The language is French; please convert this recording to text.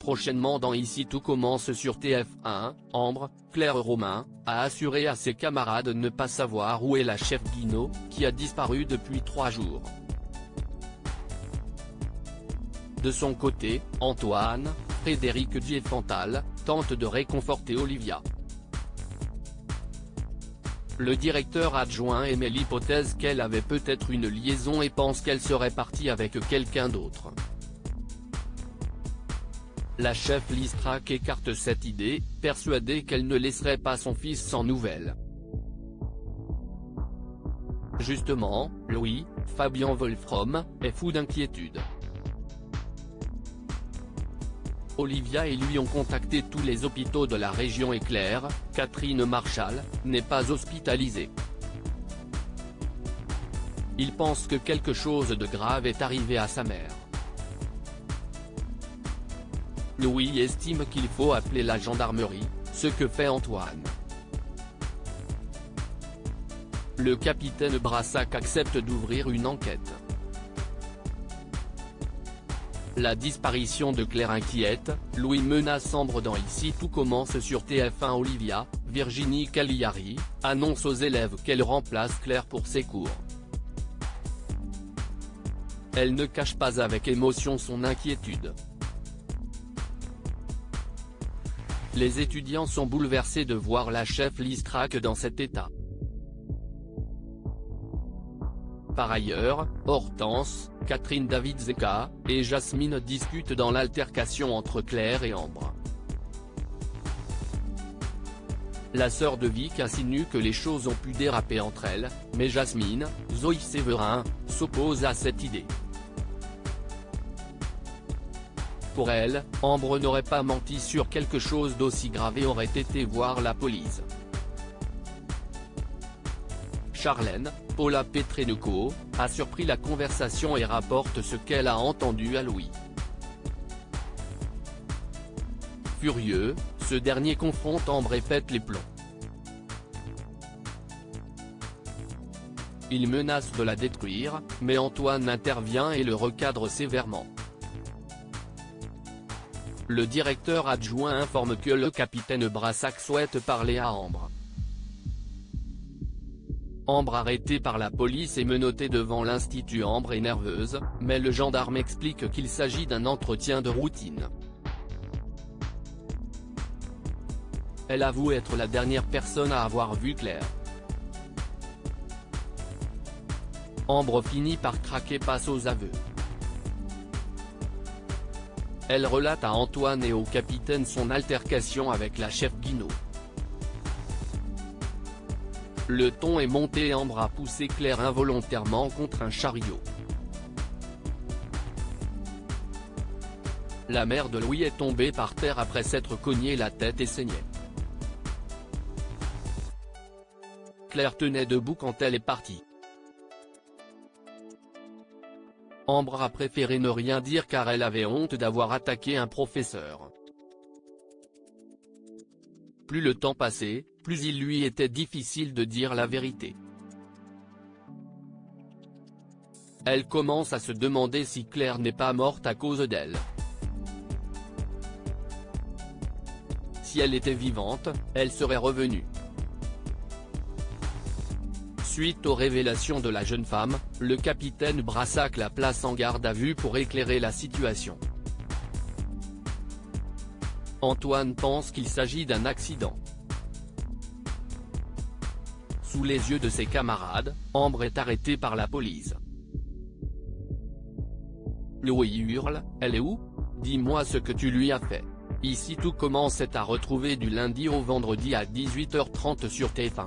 prochainement dans Ici tout commence sur TF1, Ambre, Claire Romain, a assuré à ses camarades ne pas savoir où est la chef Guinaud, qui a disparu depuis 3 jours. De son côté, Antoine, Frédéric Diefenthal, tente de réconforter Olivia. Le directeur adjoint émet l'hypothèse qu'elle avait peut-être une liaison et pense qu'elle serait partie avec quelqu'un d'autre. La chef Lise Trac écarte cette idée, persuadée qu'elle ne laisserait pas son fils sans nouvelles. Justement, Louis, Fabien Wolfrom, est fou d'inquiétude. Olivia et lui ont contacté tous les hôpitaux de la région et Claire, Catherine Marchal, n'est pas hospitalisée. Il pense que quelque chose de grave est arrivé à sa mère. Louis estime qu'il faut appeler la gendarmerie, ce que fait Antoine. Le capitaine Brassac accepte d'ouvrir une enquête. La disparition de Claire inquiète, Louis menace Ambre dans Ici tout commence sur TF1. Olivia, Virginie Cagliari, annonce aux élèves qu'elle remplace Claire pour ses cours. Elle ne cache pas avec émotion son inquiétude. Les étudiants sont bouleversés de voir la chef Lise Trac dans cet état. Par ailleurs, Hortense, Catherine Davidzeka, et Jasmine discutent dans l'altercation entre Claire et Ambre. La sœur de Vic insinue que les choses ont pu déraper entre elles, mais Jasmine, Zoé Séverin, s'oppose à cette idée. Pour elle, Ambre n'aurait pas menti sur quelque chose d'aussi grave et aurait été voir la police. Charlène, Paula Petrenko, a surpris la conversation et rapporte ce qu'elle a entendu à Louis. Furieux, ce dernier confronte Ambre et pète les plombs. Il menace de la détruire, mais Antoine intervient et le recadre sévèrement. Le directeur adjoint informe que le capitaine Brassac souhaite parler à Ambre. Ambre arrêtée par la police et menottée devant l'Institut. Ambre est nerveuse, mais le gendarme explique qu'il s'agit d'un entretien de routine. Elle avoue être la dernière personne à avoir vu Claire. Ambre finit par craquer, passe aux aveux. Elle relate à Antoine et au capitaine son altercation avec la chef Guinaud. Le ton est monté et Ambre a poussé Claire involontairement contre un chariot. La mère de Louis est tombée par terre après s'être cogné la tête et saignait. Claire tenait debout quand elle est partie. Ambre a préféré ne rien dire car elle avait honte d'avoir attaqué un professeur. Plus le temps passait, plus il lui était difficile de dire la vérité. Elle commence à se demander si Claire n'est pas morte à cause d'elle. Si elle était vivante, elle serait revenue. Suite aux révélations de la jeune femme, le capitaine Brassac la place en garde à vue pour éclairer la situation. Antoine pense qu'il s'agit d'un accident. Sous les yeux de ses camarades, Ambre est arrêtée par la police. Louis hurle, « Elle est où? Dis-moi ce que tu lui as fait. » Ici tout commence est à retrouver du lundi au vendredi à 18h30 sur TF1.